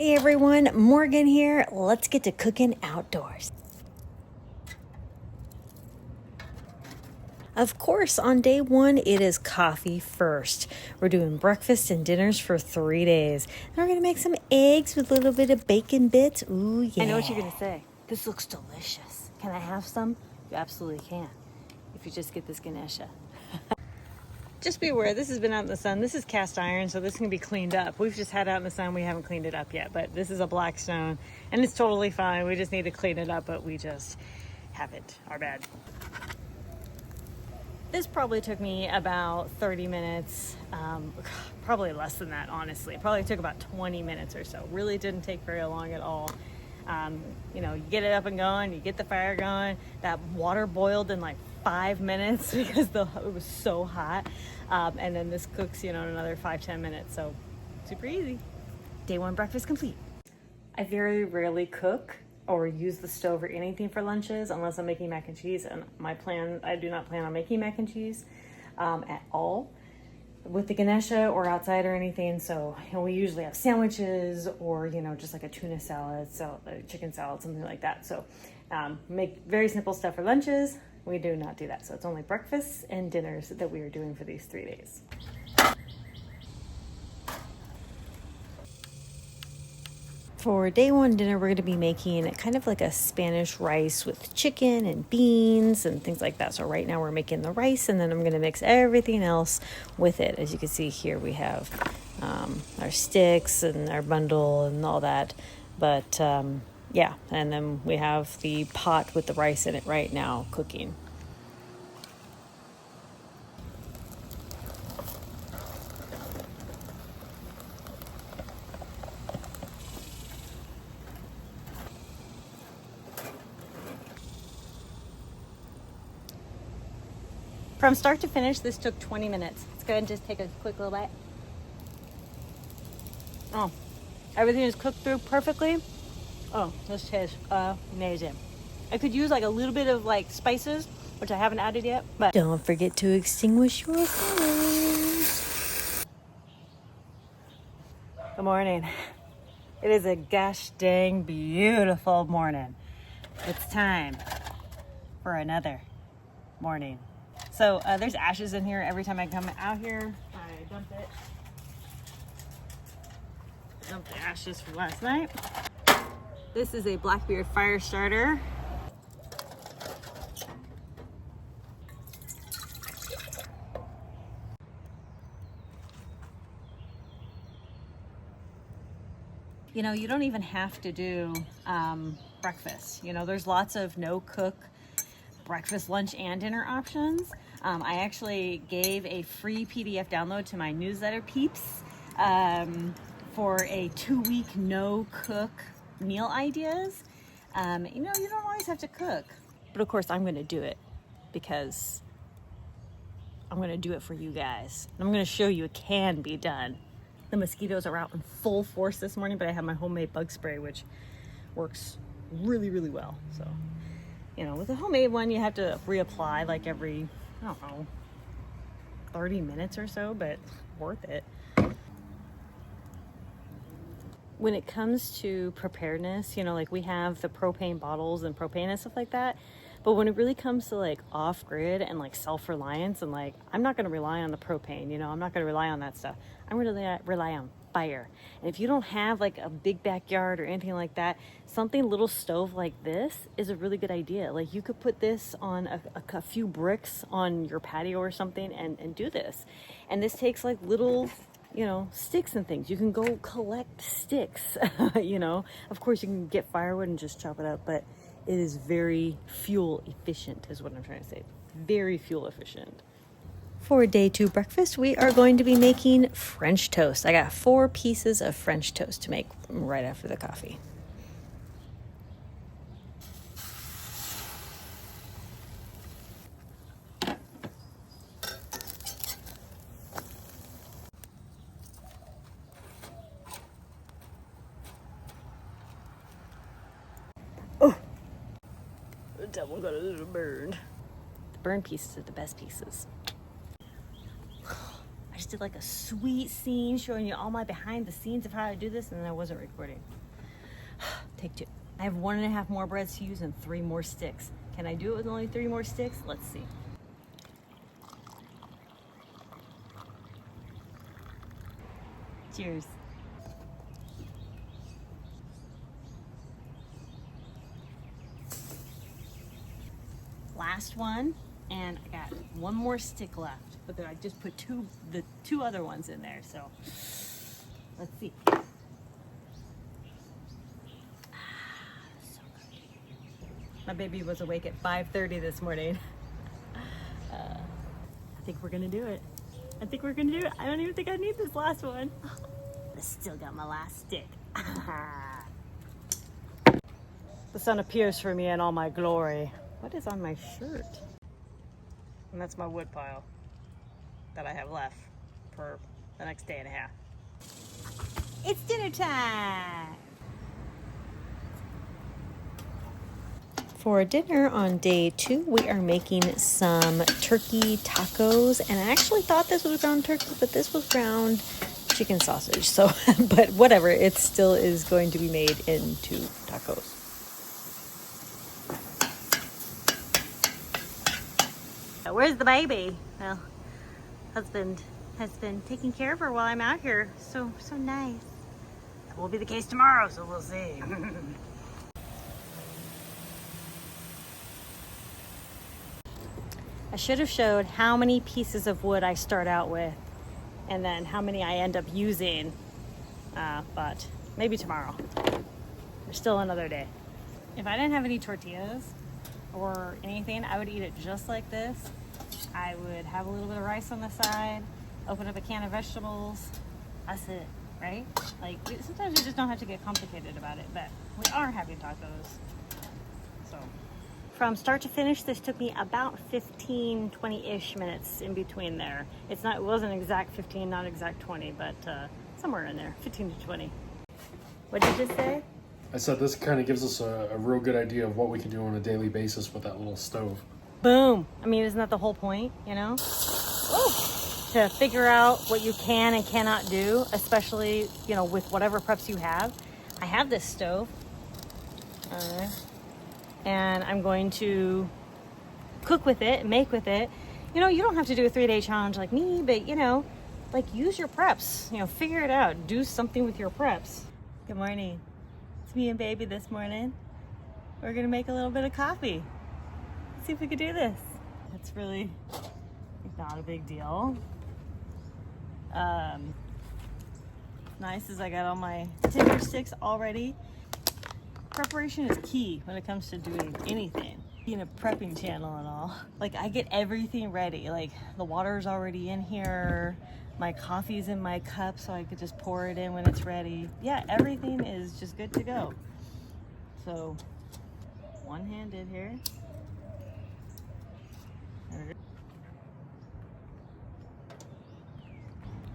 Hey everyone, Morgan here. Let's get to cooking outdoors. Of course, on day one, it is coffee first. We're doing breakfast and dinners for 3 days. And we're gonna make some eggs with a little bit of bacon bits. Ooh, yeah. I know what you're gonna say. This looks delicious. Can I have some? You absolutely can. If you just get this Ganesha. Just be aware, this has been out in the sun. This is cast iron, so this can be cleaned up. We've just had it out in the sun. We haven't cleaned it up yet, but this is a black stone, and it's totally fine. We just need to clean it up, but we just haven't. Our bad. This probably took me about 30 minutes, probably less than that, honestly. It probably took about 20 minutes or so. Really didn't take very long at all. You get it up and going, you get the fire going. That water boiled in like 5 minutes because it was so hot. And then this cooks, in another 5-10 minutes. So super easy. Day one breakfast complete. I very rarely cook or use the stove or anything for lunches unless I'm making mac and cheese. And I do not plan on making mac and cheese at all with the Ganesha or outside or anything. So we usually have sandwiches or just like a tuna salad, so a chicken salad, something like that. So make very simple stuff for lunches. We do not do that. So it's only breakfasts and dinners that we are doing for these 3 days. For day one dinner, we're going to be making kind of like a Spanish rice with chicken and beans and things like that. So right now we're making the rice, and then I'm going to mix everything else with it. As you can see here, we have our sticks and our bundle and all that. But yeah, and then we have the pot with the rice in it right now cooking. From start to finish, this took 20 minutes. Let's go ahead and just take a quick little bite. Oh, everything is cooked through perfectly. Oh, this tastes amazing. I could use like a little bit of like spices, which I haven't added yet, but Don't forget to extinguish your fires. good morning. It is a gosh dang beautiful morning. It's time for another morning. So there's ashes in here. Every time I come out here, I dump it. Dump the ashes from last night. This is a Blackbeard fire starter. You don't even have to do breakfast. There's lots of no-cook breakfast, lunch, and dinner options. I actually gave a free PDF download to my newsletter peeps for a 2-week no-cook meal ideas. You don't always have to cook. But of course, I'm going to do it because I'm going to do it for you guys. I'm going to show you it can be done. The mosquitoes are out in full force this morning, but I have my homemade bug spray, which works really, really well. So, with a homemade one, you have to reapply like every, 30 minutes or so, but worth it. When it comes to preparedness, like we have the propane bottles and propane and stuff like that. But when it really comes to like off grid and like self-reliance and like, I'm not going to rely on the propane, I'm not going to rely on that stuff. I'm going to rely on fire. And if you don't have like a big backyard or anything like that, something little stove like this is a really good idea. Like you could put this on a few bricks on your patio or something and do this. And this takes like little sticks and things. You can go collect sticks, Of course, you can get firewood and just chop it up, but it is very fuel efficient, is what I'm trying to say. Very fuel efficient. For day two breakfast, we are going to be making French toast. I got 4 pieces of French toast to make right after the coffee. That one got a little burned. The burned pieces are the best pieces. I just did like a sweet scene showing you all my behind the scenes of how I do this, and then I wasn't recording. Take 2. I have 1.5 more breads to use and 3 more sticks. Can I do it with only 3 more sticks? Let's see. Cheers. Last one, and I got 1 more stick left, but then I just put the two other ones in there, so let's see. So good. My baby was awake at 5:30 this morning. I think we're gonna do it. I think we're gonna do it. I don't even think I need this last one. I still got my last stick. The sun appears for me in all my glory. What is on my shirt? And that's my wood pile that I have left for the next day and a half. It's dinner time! For dinner on day 2, we are making some turkey tacos. And I actually thought this was ground turkey, but this was ground chicken sausage. So, but whatever, it still is going to be made into tacos. Where's the baby? Well, husband has been taking care of her while I'm out here. So nice. That will be the case tomorrow, so we'll see. I should have showed how many pieces of wood I start out with and then how many I end up using, but maybe tomorrow. There's still another day. If I didn't have any tortillas or anything, I would eat it just like this. I would have a little bit of rice on the side, open up a can of vegetables. That's it, right? Like, sometimes we just don't have to get complicated about it, but we are having tacos. So, from start to finish, this took me about 15, 20-ish minutes in between there. It wasn't exact 15, not exact 20, but somewhere in there, 15 to 20. What did you just say? I said this kind of gives us a real good idea of what we can do on a daily basis with that little stove. Boom. I mean, isn't that the whole point, you know? Woo! To figure out what you can and cannot do, especially, you know, with whatever preps you have. I have this stove. And I'm going to cook with it, make with it. You know, you don't have to do a 3-day challenge like me, but, you know, like, use your preps. You know, figure it out. Do something with your preps. Good morning. It's me and baby this morning. We're gonna make a little bit of coffee. Let's see if we can do this. It's really not a big deal. Nice is I got all my tinder sticks already. Preparation is key when it comes to doing anything. Being a prepping channel and all. Like, I get everything ready. Like, the water's already in here. My coffee's in my cup, so I could just pour it in when it's ready. Yeah, everything is just good to go. So, one-handed here.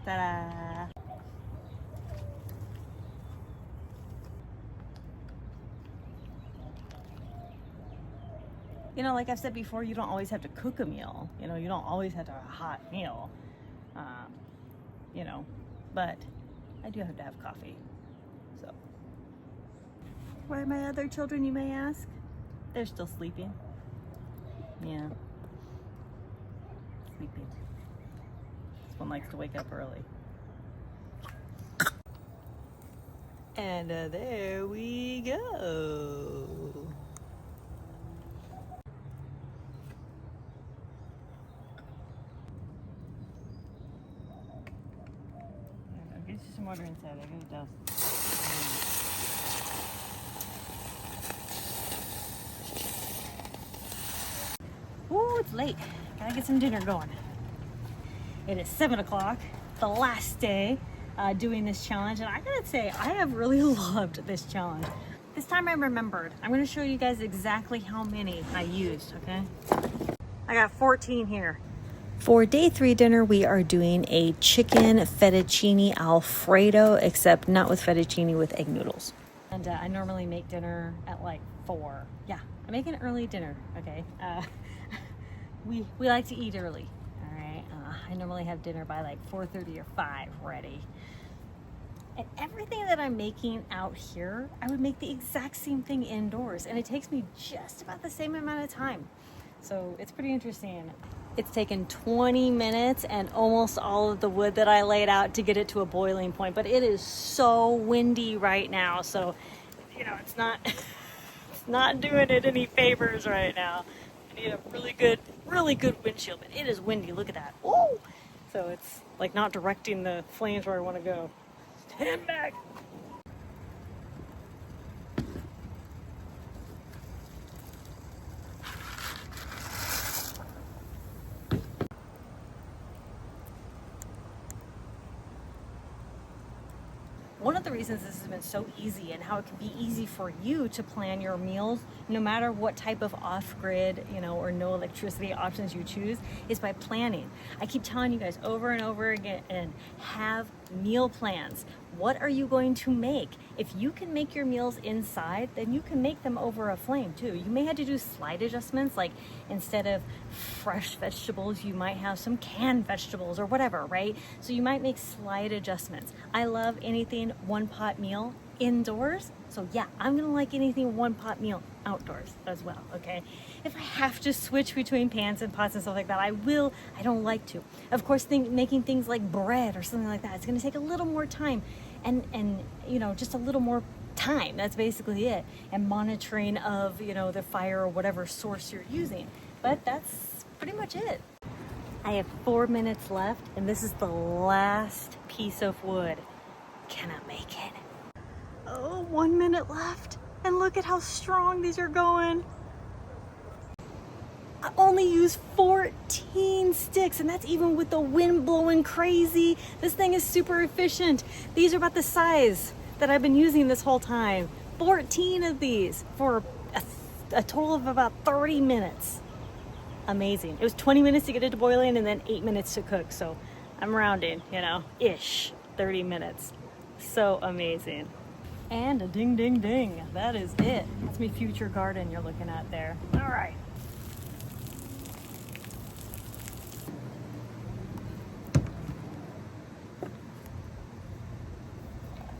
Ta-da! You know, like I've said before, you don't always have to cook a meal. You know, you don't always have to have a hot meal. You know, but I do have to have coffee. So, where are my other children, you may ask? They're still sleeping. Yeah. Sleeping. This one likes to wake up early. And there we go. Get you some water inside. I gotta douse. Ooh, it's late. Gotta get some dinner going. It is 7 o'clock, the last day doing this challenge, and I gotta say, I have really loved this challenge. This time I remembered. I'm gonna show you guys exactly how many I used, okay? I got 14 here. For day 3 dinner, we are doing a chicken fettuccine alfredo, except not with fettuccine, with egg noodles. And I normally make dinner at like 4. Yeah, I make an early dinner, okay? We like to eat early, all right? I normally have dinner by like 4:30 or 5 ready. And everything that I'm making out here, I would make the exact same thing indoors, and it takes me just about the same amount of time. So it's pretty interesting. It's taken 20 minutes and almost all of the wood that I laid out to get it to a boiling point, but it is so windy right now. So, you know, it's not, it's not doing it any favors right now. I need a really good windshield, but it is windy. Look at that. Woo! So it's like not directing the flames where I want to go. Stand back. One of the reasons this has been so easy and how it can be easy for you to plan your meals, no matter what type of off-grid, you know, or no electricity options you choose, is by planning. I keep telling you guys over and over again, and have meal plans. What are you going to make? If you can make your meals inside, then you can make them over a flame too. You may have to do slight adjustments, like instead of fresh vegetables, you might have some canned vegetables or whatever, right? So you might make slight adjustments. I love anything one pot meal indoors. So yeah, I'm gonna like anything one pot meal outdoors as well, okay? If I have to switch between pans and pots and stuff like that, I will. I don't like to. Of course, making things like bread or something like that, it's gonna take a little more time and you know, just a little more time. That's basically it. And monitoring of, you know, the fire or whatever source you're using. But that's pretty much it. I have 4 minutes left, and this is the last piece of wood. Can I make it? Oh, 1 minute left. And look at how strong these are going. I only used 14 sticks, and that's even with the wind blowing crazy. This thing is super efficient. These are about the size that I've been using this whole time. 14 of these for a total of about 30 minutes. Amazing. It was 20 minutes to get it to boiling and then 8 minutes to cook. So I'm rounding, you know, ish 30 minutes. So amazing. And a ding, ding, ding. That is it. That's my future garden you're looking at there. All right.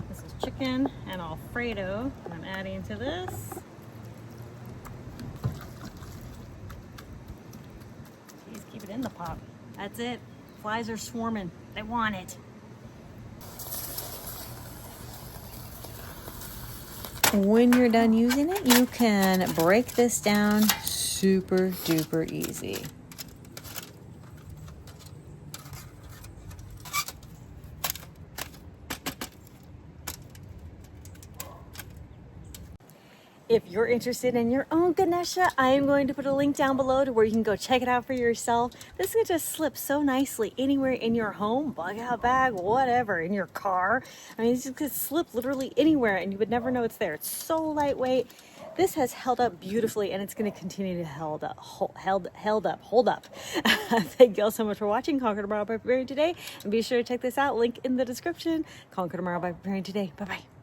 This is chicken and alfredo that I'm adding to this. Jeez, keep it in the pot. That's it. Flies are swarming. They want it. When you're done using it, you can break this down super duper easy. If you're interested in your own Ganesha, I am going to put a link down below to where you can go check it out for yourself. This can just slip so nicely anywhere in your home, bug out bag, whatever, in your car. I mean, it's just gonna slip literally anywhere and you would never know it's there. It's so lightweight. This has held up beautifully, and it's going to continue to hold up. Thank you all so much for watching Conquer Tomorrow by Preparing Today, and be sure to check this out. Link in the description. Conquer Tomorrow by Preparing Today. Bye-bye.